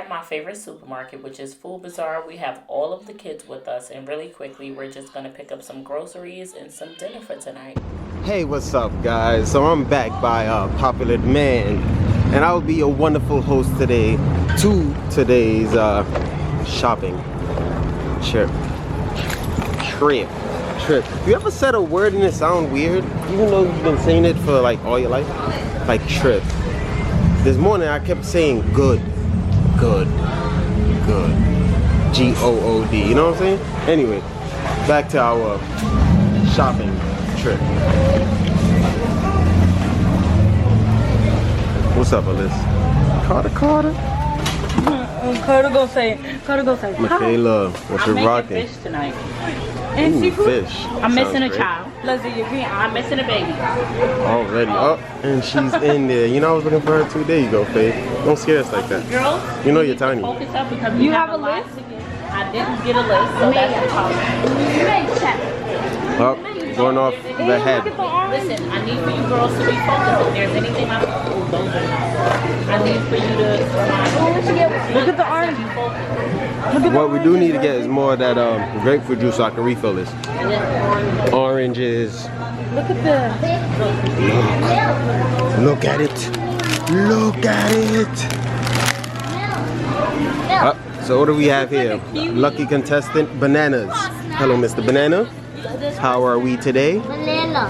at my favorite supermarket, which is Food Bazaar. We have all of the kids with us, and really quickly, we're just gonna pick up some groceries and some dinner for tonight. Hey, what's up, guys? So I'm back by popular demand, and I will be a wonderful host today to today's shopping trip. You ever said a word and it sound weird, even though you've been saying it for like all your life? Like trip. This morning I kept saying good. G-O-O-D. You know what I'm saying? Anyway, back to our shopping trip. What's up, Alyssa? Carter. Carter go say. Makayla, what's your rocking? Fish tonight. And seafood? Fish. I'm missing a great. child. Leslie, you're being I'm missing a baby. Already up, and she's in there. You know, I was looking for her 2 days ago, Faith. Don't scare us like that. Girls, You know you're tiny. focus up because You we have a lot list? to get. I didn't get a list, so that's the problem. Up, going off the head. Listen, I need for you girls to be focused. If there's anything I need for you to Look at the orange. What we do need to get is more of that grapefruit juice so I can refill this. Oranges. Look at the. Look at it. Look at it. So what do we have here? Lucky contestant, bananas. Hello, Mr. Banana. How are we today? Banana.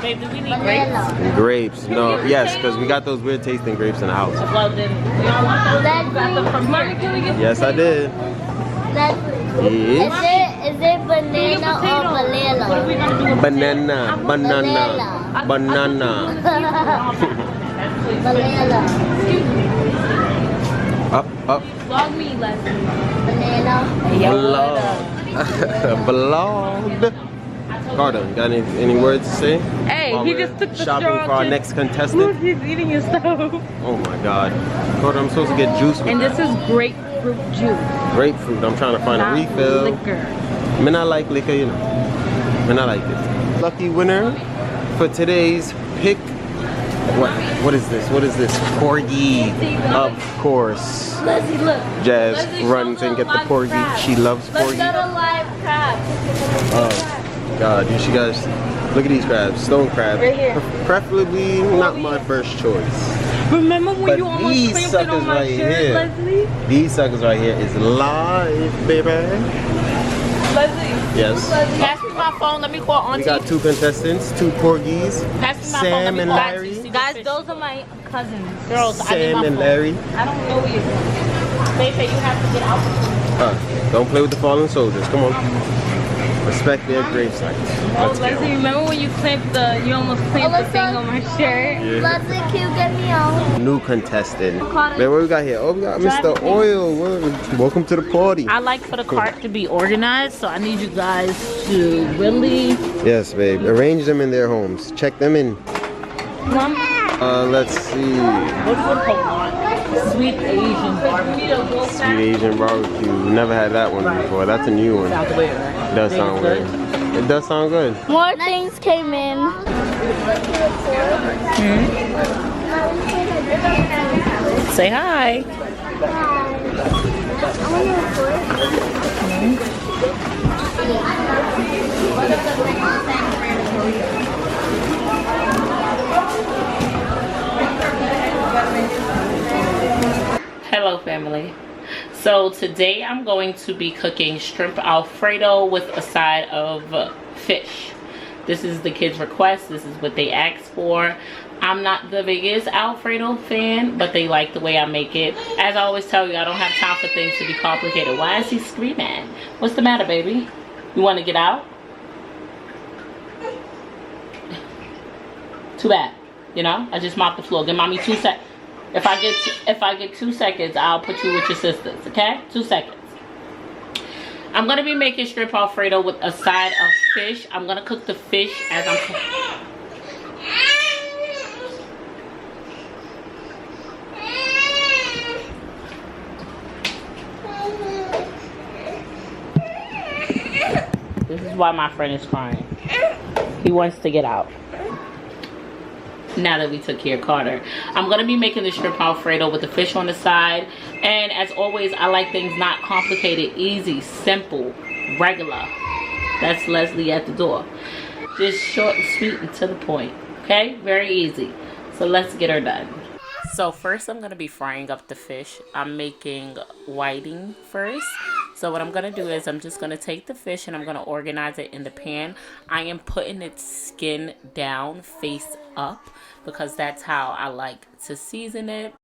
Babe, do we need grapes? Grapes. No, yes, because we got those weird tasting grapes in the house. Well, then, you don't want those? You got them from here. Yes, I did. Yes. Is it banana or banana? What are we going to do with Banana. Banana. Up. Vlog me, Leslie. Banana. Vlogged. Carter, got any words to say? Hey, While he we're just took the shopping straw. for our next contestant. He's eating his stuff. Oh my God. Carter, I'm supposed to get juice with And that. this is grapefruit juice. Grapefruit. I'm trying to find a Not refill. liquor. I mean, I like liquor, you know. I mean, I like it. Lucky winner for today's pick. What is this? Corgi. Of course. Leslie, look. Jazz Leslie, runs show and get the live corgi. crab. She loves Let's corgi. go to live crab. Oh God, you guys look at these crabs, stone crabs. Right here. Preferably not my first choice. Remember when But you almost these clamped it suckers on my right shirt, here. Leslie? These suckers right here is live, baby. Leslie. Yes. Pass me my phone. Let me call We Auntie. got 2 contestants, 2 corgis, Pass me my phone. Let Sam me and call Larry. Auntie. Guys, those are my cousins. Girls, I need Sam my and phone. Larry. I don't know where you're going. They say you have to get out. Don't play with the fallen soldiers. Come on. Respect their grave sites. Let's go. Leslie, remember when you almost clamped the thing on my shirt? Leslie, can you get me out? New contestant. Man, what we got here? Oh, we got Mr. Oil. Welcome to the party. I like for the cart to be organized, so I need you guys to really. Yes, babe. Arrange them in their homes. Check them in. Mom? Let's see. What's the Pokemon? Sweet Asian barbecue. Sweet Asian barbecue. Never had that one before. That's a new one. Sounds weird, right? It does sound weird. It does sound good. More things came in. Say hi. Hello, family. So today I'm going to be cooking shrimp Alfredo with a side of fish. This is the kids' request. This is what they asked for. I'm not the biggest Alfredo fan, but they like the way I make it. As I always tell you, I don't have time for things to be complicated. Why is he screaming? What's the matter, baby? You want to get out? Too bad. You know, I just mopped the floor. Give mommy 2 seconds. If I get 2 seconds, I'll put you with your sisters, okay? 2 seconds. I'm gonna be making shrimp Alfredo with a side of fish. I'm gonna cook the fish as I'm cooking. This is why my friend is crying. He wants to get out. now that we took care of Carter. I'm gonna be making the shrimp Alfredo with the fish on the side. And as always, I like things not complicated, easy, simple, regular. That's Leslie at the door. Just short and sweet and to the point. Okay, very easy. So let's get her done. So first I'm gonna be frying up the fish. I'm making whiting first. So what I'm gonna do is I'm just gonna take the fish and I'm gonna organize it in the pan. I am putting its skin down, face up, because that's how I like to season it.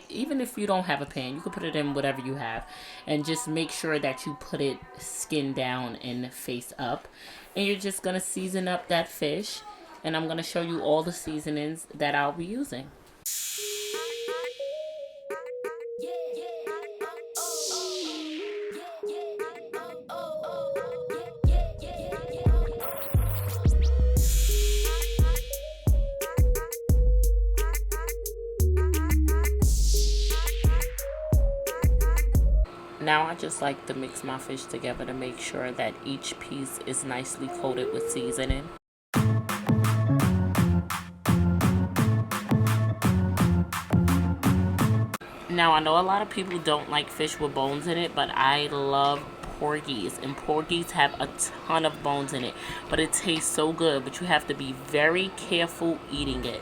Even if you don't have a pan, you can put it in whatever you have, and just make sure that you put it skin down and face up. And you're just gonna season up that fish, and I'm gonna show you all the seasonings that I'll be using. Now I just like to mix my fish together to make sure that each piece is nicely coated with seasoning. Now I know a lot of people don't like fish with bones in it, but I love porgies, and porgies have a ton of bones in it, but it tastes so good. But you have to be very careful eating it.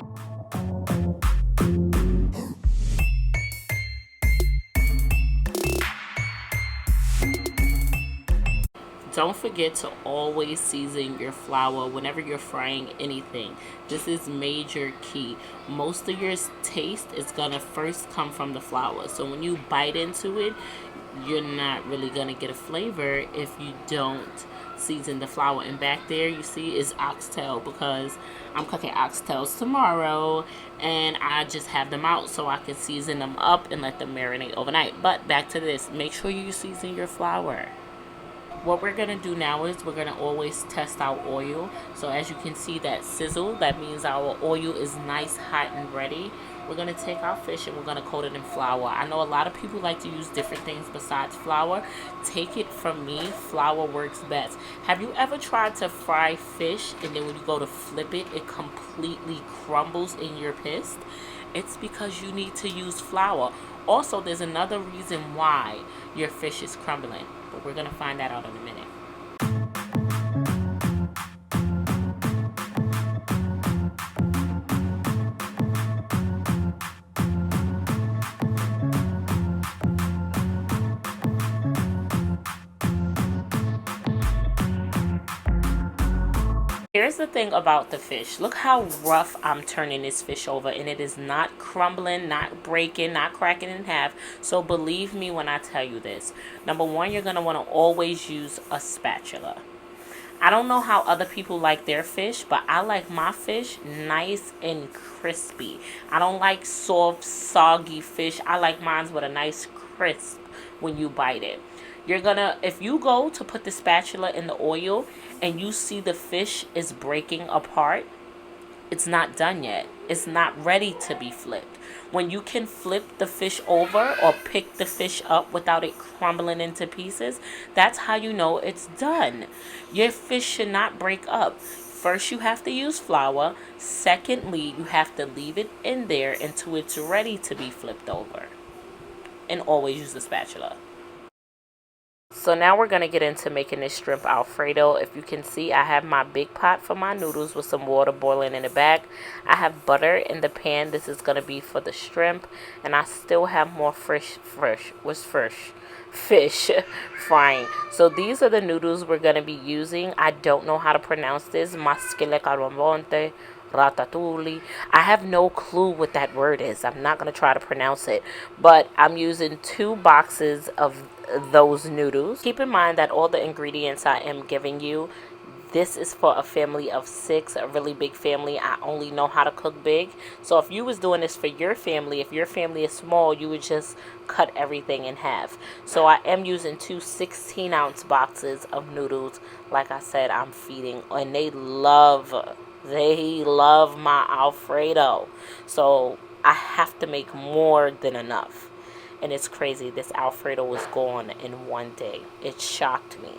Don't forget to always season your flour whenever you're frying anything. This is major key. Most of your taste is gonna first come from the flour. So when you bite into it, you're not really gonna get a flavor if you don't season the flour. And back there you see is oxtail, because I'm cooking oxtails tomorrow and I just have them out so I can season them up and let them marinate overnight. But back to this, make sure you season your flour. What we're going to do now is we're going to always test our oil. So as you can see that sizzle, that means our oil is nice, hot, and ready. We're going to take our fish and we're going to coat it in flour. I know a lot of people like to use different things besides flour. Take it from me, flour works best. Have you ever tried to fry fish and then when you go to flip it, it completely crumbles and you're pissed? It's because you need to use flour. Also, there's another reason why your fish is crumbling, but we're going to find that out in a minute. Here's the thing about the fish. Look how rough I'm turning this fish over, and it is not crumbling, not breaking, not cracking in half. So believe me when I tell you this. Number one, you're going to want to always use a spatula. I don't know how other people like their fish, but I like my fish nice and crispy. I don't like soft, soggy fish. I like mine with a nice crisp when you bite it. You're gonna, if you go to put the spatula in the oil and you see the fish is breaking apart, it's not done yet. It's not ready to be flipped. When you can flip the fish over or pick the fish up without it crumbling into pieces, that's how you know it's done. Your fish should not break up. First, you have to use flour. Secondly, you have to leave it in there until it's ready to be flipped over. And always use the spatula. So now we're going to get into making this shrimp Alfredo. If you can see, I have my big pot for my noodles with some water boiling in the back. I have butter in the pan. This is going to be for the shrimp. And I still have more fish frying. So these are the noodles we're going to be using. I don't know how to pronounce this. Masquele carbonte. Ratatouille. I have no clue what that word is. I'm not going to try to pronounce it, but I'm using 2 boxes of those noodles. Keep in mind that all the ingredients I am giving you, this is for a family of 6, a really big family. I only know how to cook big. So if you was doing this for your family, if your family is small, you would just cut everything in half. So I am using 2 16-ounce boxes of noodles. Like I said, I'm feeding, and they love my Alfredo. So I have to make more than enough. And it's crazy. This Alfredo was gone in one day. It shocked me.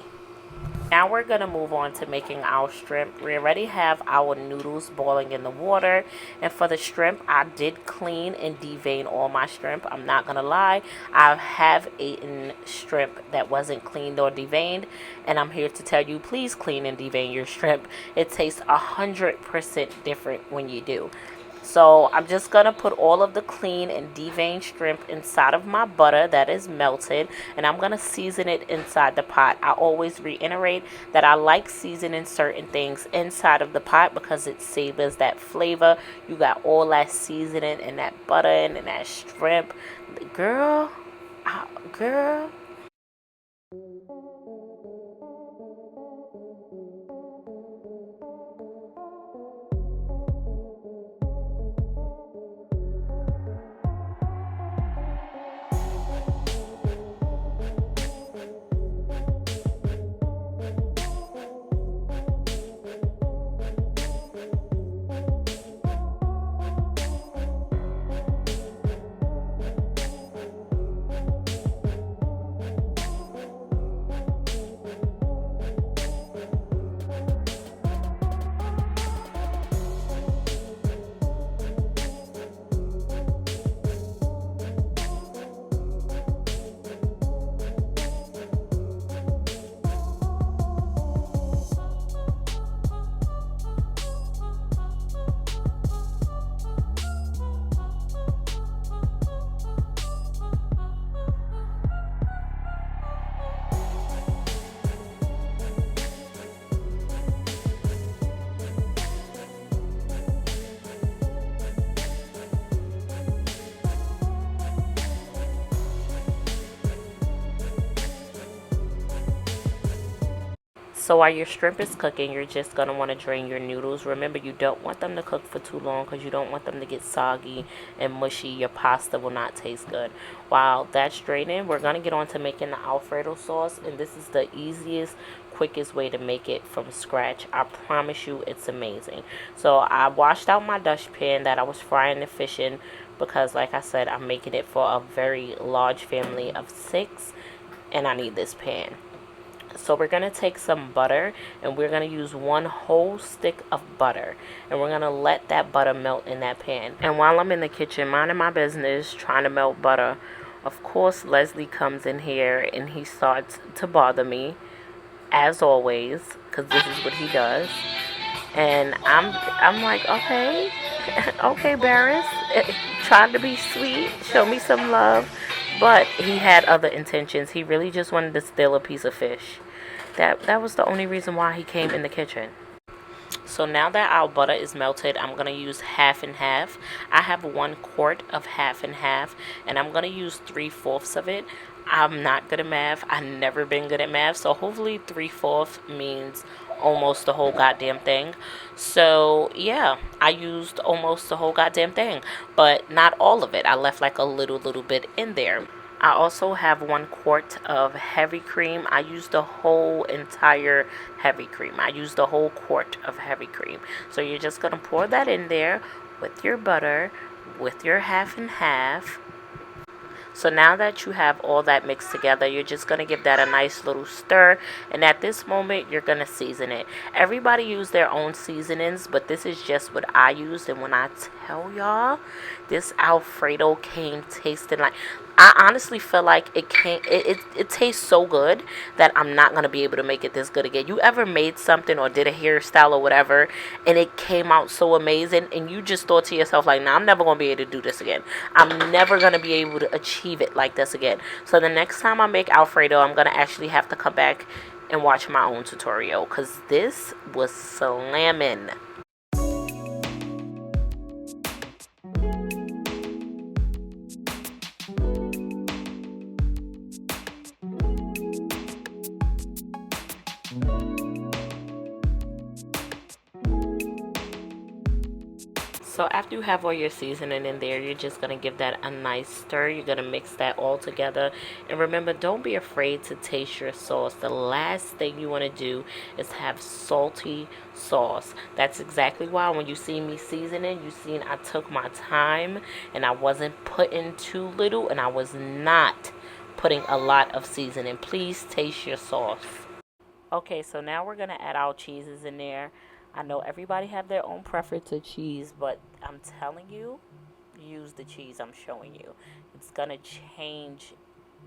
Now we're going to move on to making our shrimp. We already have our noodles boiling in the water. And for the shrimp, I did clean and devein all my shrimp. I'm not going to lie. I have eaten shrimp that wasn't cleaned or deveined. And I'm here to tell you, please clean and devein your shrimp. It tastes 100% different when you do. So I'm just going to put all of the clean and deveined shrimp inside of my butter that is melted. And I'm going to season it inside the pot. I always reiterate that I like seasoning certain things inside of the pot because it savors that flavor. You got all that seasoning and that butter and that shrimp. Girl, girl. So while your shrimp is cooking, you're just going to want to drain your noodles. Remember, you don't want them to cook for too long because you don't want them to get soggy and mushy. Your pasta will not taste good. While that's draining, we're going to get on to making the Alfredo sauce. And this is the easiest, quickest way to make it from scratch. I promise you it's amazing. So I washed out my dustpan that I was frying the fish in because, like I said, I'm making it for a very large family of 6. And I need this pan. So we're going to take some butter and we're going to use 1 whole stick of butter. And we're going to let that butter melt in that pan. And while I'm in the kitchen minding my business trying to melt butter, of course Leslie comes in here and he starts to bother me, as always, because this is what he does. And I'm like, okay, okay, Barris, trying to be sweet, show me some love. But he had other intentions. He really just wanted to steal a piece of fish. That was the only reason why he came in the kitchen. So now that our butter is melted, I'm going to use half and half. I have 1 quart of half and half, and I'm going to use 3/4 of it. I'm not good at math. I've never been good at math, so hopefully 3/4 means almost the whole goddamn thing. So yeah, I used almost the whole goddamn thing, but not all of it. I left like a little bit in there. I also have 1 quart of heavy cream. I used the whole entire heavy cream. I used the whole quart of heavy cream. So you're just going to pour that in there with your butter, with your half and half. So now that you have all that mixed together, you're just going to give that a nice little stir. And at this moment, you're going to season it. Everybody use their own seasonings, but this is just what I used. And when I tell y'all, this Alfredo came tasting like... I honestly feel like it tastes so good that I'm not going to be able to make it this good again. You ever made something or did a hairstyle or whatever and it came out so amazing and you just thought to yourself like, nah, I'm never going to be able to do this again. I'm never going to be able to achieve it like this again. So the next time I make Alfredo, I'm going to actually have to come back and watch my own tutorial because this was slamming. So after you have all your seasoning in there, you're just going to give that a nice stir. You're going to mix that all together. And remember, don't be afraid to taste your sauce. The last thing you want to do is have salty sauce. That's exactly why when you see me seasoning, you seen I took my time and I wasn't putting too little and I was not putting a lot of seasoning. Please taste your sauce. Okay, so now we're going to add our cheeses in there. I know everybody have their own preference to cheese, but I'm telling you, use the cheese I'm showing you. It's going to change.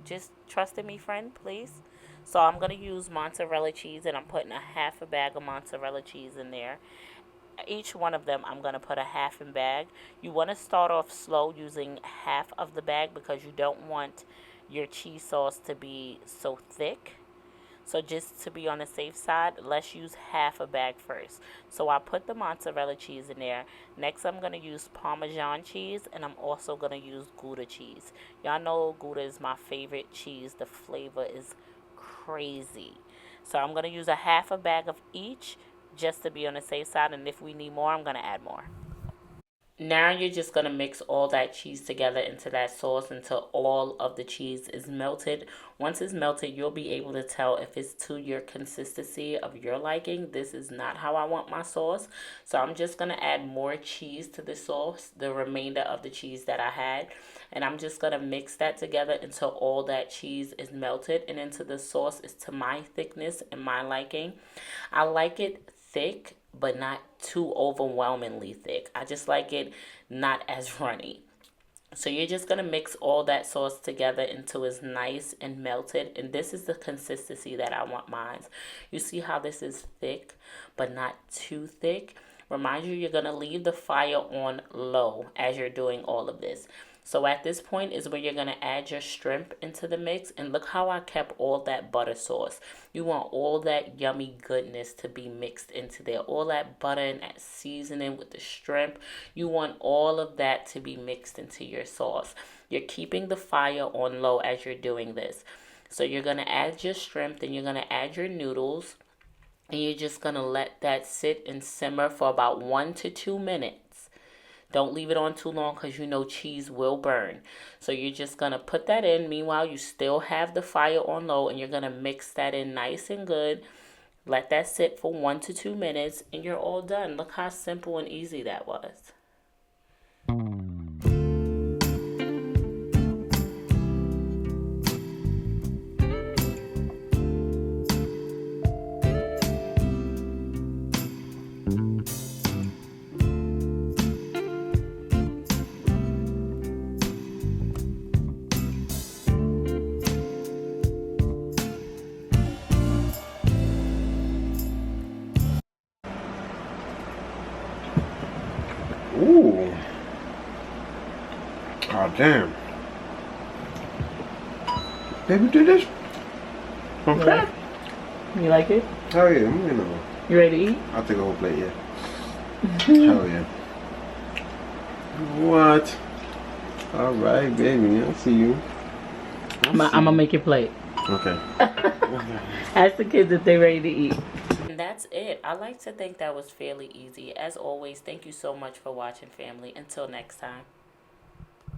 Just trust in me, friend, please. So I'm going to use mozzarella cheese, and I'm putting a half a bag of mozzarella cheese in there. Each one of them I'm going to put a half in bag. You want to start off slow using half of the bag because you don't want your cheese sauce to be so thick. So just to be on the safe side, let's use half a bag first. So I put the mozzarella cheese in there. Next, I'm going to use Parmesan cheese, and I'm also going to use Gouda cheese. Y'all know Gouda is my favorite cheese. The flavor is crazy. So I'm going to use a half a bag of each just to be on the safe side, and if we need more, I'm going to add more. Now you're just going to mix all that cheese together into that sauce until all of the cheese is melted. Once it's melted, you'll be able to tell if it's to your consistency of your liking. This is not how I want my sauce. So I'm just going to add more cheese to the sauce, the remainder of the cheese that I had. And I'm just going to mix that together until all that cheese is melted and into the sauce is to my thickness and my liking. I like it thick, but not too overwhelmingly thick. I just like it not as runny. So you're just going to mix all that sauce together until it's nice and melted. And this is the consistency that I want mine. You see how this is thick, but not too thick. Remind you, you're going to leave the fire on low as you're doing all of this. So at this point is where you're going to add your shrimp into the mix. And look how I kept all that butter sauce. You want all that yummy goodness to be mixed into there. All that butter and that seasoning with the shrimp. You want all of that to be mixed into your sauce. You're keeping the fire on low as you're doing this. So you're going to add your shrimp. Then you're going to add your noodles. And you're just going to let that sit and simmer for about 1 to 2 minutes. Don't leave it on too long because you know cheese will burn. So you're just going to put that in. Meanwhile, you still have the fire on low and you're going to mix that in nice and good. Let that sit for 1 to 2 minutes and you're all done. Look how simple and easy that was. Ooh. Oh, damn. Baby, do this? Okay. You like it? Hell yeah, you know. You ready to eat? I'll take a whole plate, yeah. Hell yeah. What? Alright, baby, I see you. I'm gonna make your plate. Okay. Ask the kids if they're ready to eat. And that's it. I like to think that was fairly easy. As always, thank you so much for watching, family. Until next time.